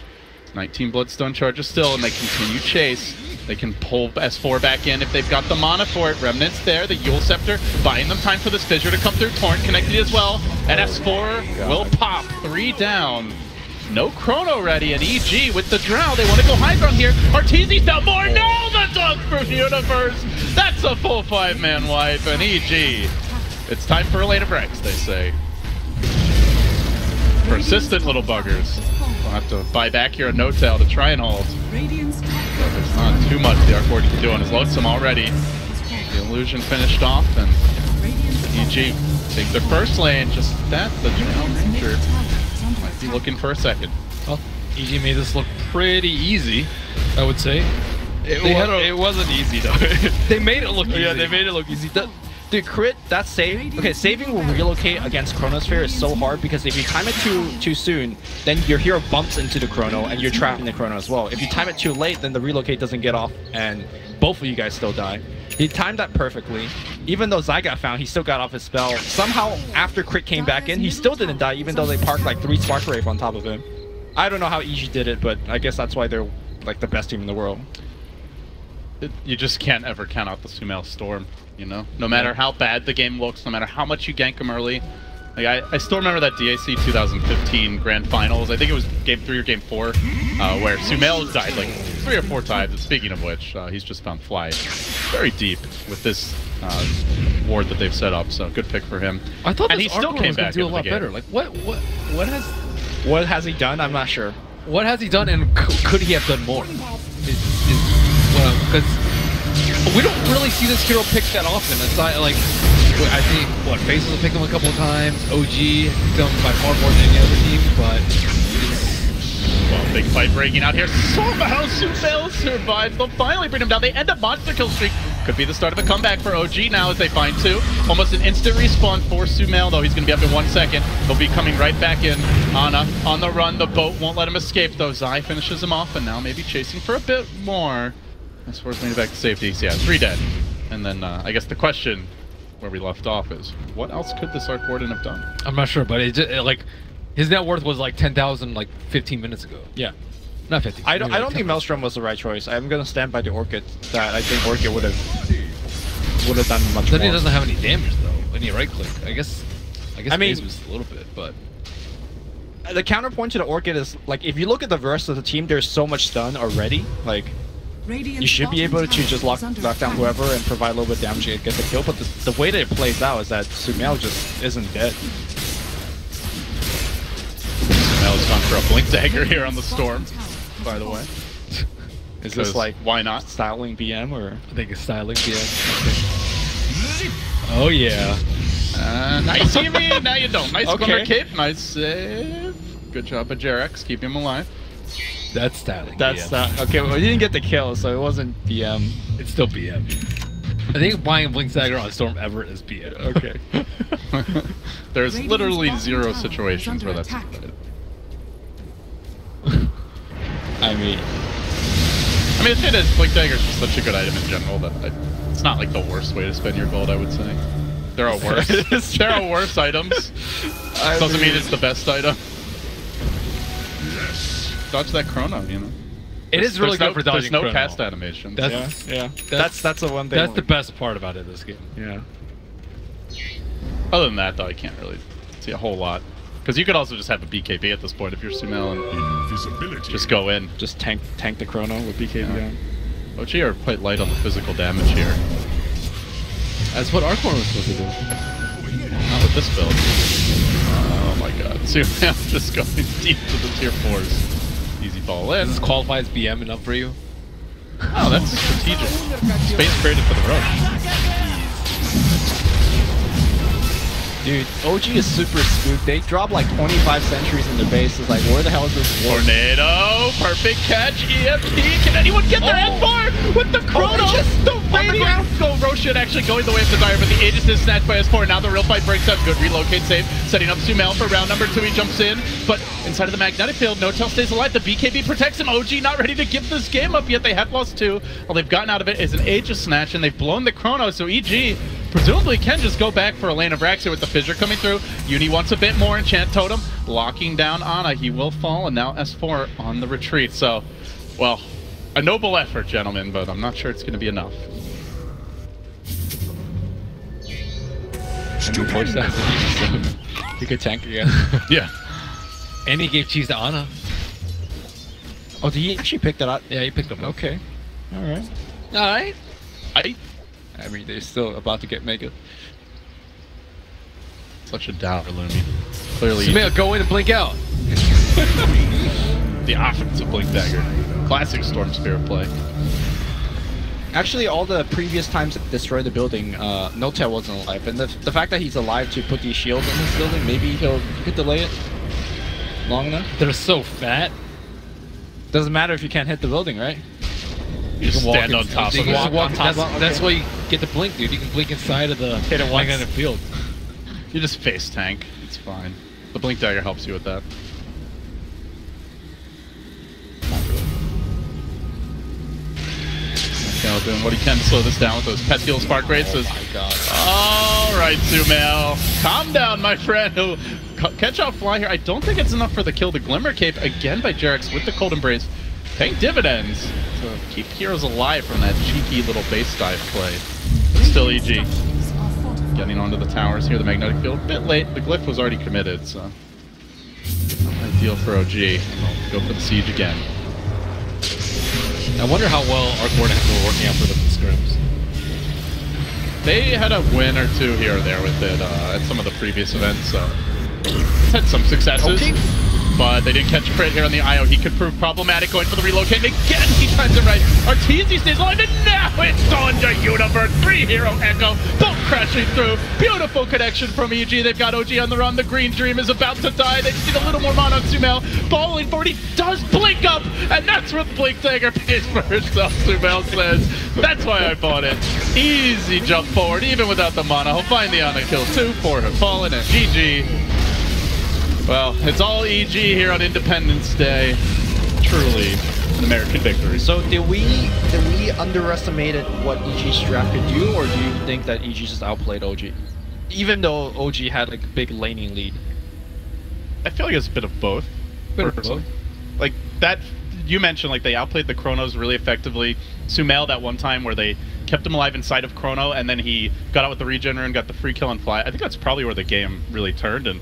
19 Bloodstone charges still, and they continue chase. They can pull S4 back in if they've got the mana for it. Remnants there, the Yule Scepter, buying them time for this fissure to come through. Torrent connected as well, and S4 will pop. 3 down. No Chrono ready, and EG with the Drow. They want to go high ground here. Arteezy's down more. No, the dunk for Universe. That's a full 5-man wipe, and EG. It's time for a lane of Rex, they say. Persistent little buggers. We'll have to buy back here a Notel to try and hold. Radiant's top too much the Arc Warden can do on his lonesome already. The illusion finished off, and EG take their first lane. Just that, the Channel Ranger might be looking for a second. Well, EG made this look pretty easy, I would say. It wasn't easy though. They made it look easy. Yeah, they made it look easy. The crit, that save, okay, saving will relocate against Chronosphere is so hard because if you time it too soon, then your hero bumps into the Chrono and you're trapped in the Chrono as well. If you time it too late, then the relocate doesn't get off and both of you guys still die. He timed that perfectly. Even though Zai got found, he still got off his spell. Somehow, after crit came back in, he still didn't die even though they parked like 3 Spark Wave on top of him. I don't know how EG did it, but I guess that's why they're like the best team in the world. You just can't ever count out the Sumail Storm, you know? No matter how bad the game looks, no matter how much you gank them early. Like I still remember that DAC 2015 Grand Finals, I think it was Game 3 or Game 4, where Sumail died like 3 or 4 times. And speaking of which, he's just found Fly very deep with this ward that they've set up, so good pick for him. I thought and this he still came back do a lot better. Like what has he done? I'm not sure. What has he done, and could he have done more? Because we don't really see this hero picked that often. It's not like, I think, Faces will pick him a couple of times, OG picked him by far more than any other team, but well, big fight breaking out here. Somehow Sumail survives. They'll finally bring him down. They end up monster kill streak. Could be the start of a comeback for OG now as they find 2. Almost an instant respawn for Sumail, though he's going to be up in 1 second. He'll be coming right back in. Ana on the run. The boat won't let him escape, though. Zai finishes him off, and now maybe chasing for a bit more. As far as made it back to safety, so yeah, 3 dead. And then I guess the question where we left off is, what else could this Arc Warden have done? I'm not sure, but like his net worth was like 10,000 like 15 minutes ago. Yeah. Not 15. I don't think Maelstrom was the right choice. I'm gonna stand by the Orchid. That I think Orchid would have done much then more. He doesn't have any damage though. Any right click. I guess I mean, Maze was a little bit, but the counterpoint to the Orchid is like if you look at the verse of the team, there's so much stun already. Like you should be able to just lock down whoever and provide a little bit of damage and get the kill. But the way that it plays out is that Sumail just isn't dead. Sumail's gone for a Blink Dagger here on the Storm, by the way. Is this like why not styling BM or? I think it's styling BM. Okay. Oh yeah. Nice EV. Now you don't. Nice Okay. corner cape. Nice save. Good job by Jarex. Keep him alive. That's styling. That's BM. okay. Well, you didn't get the kill, so it wasn't BM. It's still BM. I think buying Blink Dagger on Storm Everett is BM. Okay. There's literally 0 situations where that's good. I mean, the thing is, Blink Dagger is just such a good item in general that it's not like the worst way to spend your gold, I would say. There are worse. There are worse items. Doesn't mean it's the best item. Dodge that Chrono, you know. It is really good for dodging There's no Chrono. cast animations. yeah. That's the one thing. That's the best part about it. This game. Yeah. Other than that, though, I can't really see a whole lot. Because you could also just have a BKB at this point if you're Sumail and just go in. Just tank the Chrono with BKB on. OG are quite light on the physical damage here. That's what Archon was supposed to do. Not with this build. Oh my god. Sumail just going deep to the tier 4s. Easy ball in. Does this qualify as BM enough for you? Oh, that's strategic. Space created for the rush. Dude, OG is super spooked. They drop like 25 sentries in the base. It's like, where the hell is this war? Tornado! Perfect catch! EMP! Can anyone get their N-bar with the Chrono? The Radiant! Go Roshan actually going the way of Desire, but the Aegis is snatched by S4. Now the real fight breaks up. Good relocate save. Setting up Sumail for round number 2. He jumps in, but inside of the magnetic field, No-Tail stays alive. The BKB protects him. OG not ready to give this game up yet. They have lost 2. All they've gotten out of it is an Aegis snatch, and they've blown the Chrono, so EG presumably can just go back for a lane of Rax here with the Fissure coming through. Uni wants a bit more. Enchant Totem locking down Ana. He will fall, and now S4 on the retreat. So, well, a noble effort, gentlemen, but I'm not sure it's going to be enough. You could tank again. Yeah. And he gave cheese to Ana. Oh, did he actually pick that up? Yeah, he picked him up. Okay. Alright. Alright. I mean, they're still about to get mega. Such a doubter, Lumi. Clearly, Sumail, go in and blink out. the offensive Blink Dagger. Classic Storm Spirit play. Actually, all the previous times it destroyed the building, No-Tail wasn't alive. And the fact that he's alive to put these shields in this building, maybe he could delay it long enough. They're so fat. Doesn't matter if you can't hit the building, right? You just walk stand on in- top you of can it. just walk- top that's, of it, that's okay. why you get the blink, dude. You can blink inside of the Hit it once. on the field. You just face tank. It's fine. The blink dagger helps you with that. Not really. Cal doing what he can to slow this down with those pesky little spark rates. Oh my god. All right, Sumail. Calm down, my friend. He'll catch out fly here. I don't think it's enough for the kill. The Glimmer Cape again by Jarex with the Cold Embrace. Paying dividends to keep heroes alive from that cheeky little base dive play. But still EG. Structures are fortified. Getting onto the towers here, the magnetic field. A bit late. The glyph was already committed, so not ideal for OG. They'll go for the siege again. I wonder how well Arc Warden has been working out for them in scrims. They had a win or two here or there with it at some of the previous events, so it's had some successes. Okay. But they didn't catch a crit here on the IO. He could prove problematic going for the relocate. And again, he times it right. Arteezy stays alive, and now it's on to Universe. 3-hero Echo, both crashing through. Beautiful connection from EG. They've got OG on the run. The Green Dream is about to die. They just need a little more mana on Sumail. Falling forward, he does blink up, and that's where the Blink Dagger pays for herself, Sumail says. That's why I bought it. Easy jump forward, even without the mana. He'll find the Ana kill too for her fallen, and GG. Well, it's all EG here on Independence Day. Truly an American victory. So did we underestimate what EG's strat could do, or do you think that EG just outplayed OG? Even though OG had like a big laning lead. I feel like it's a bit of both. Bit of both. Like that, you mentioned like they outplayed the Chronos really effectively. Sumail that one time where they kept him alive inside of Chrono, and then he got out with the regen and got the free kill and fly. I think that's probably where the game really turned, and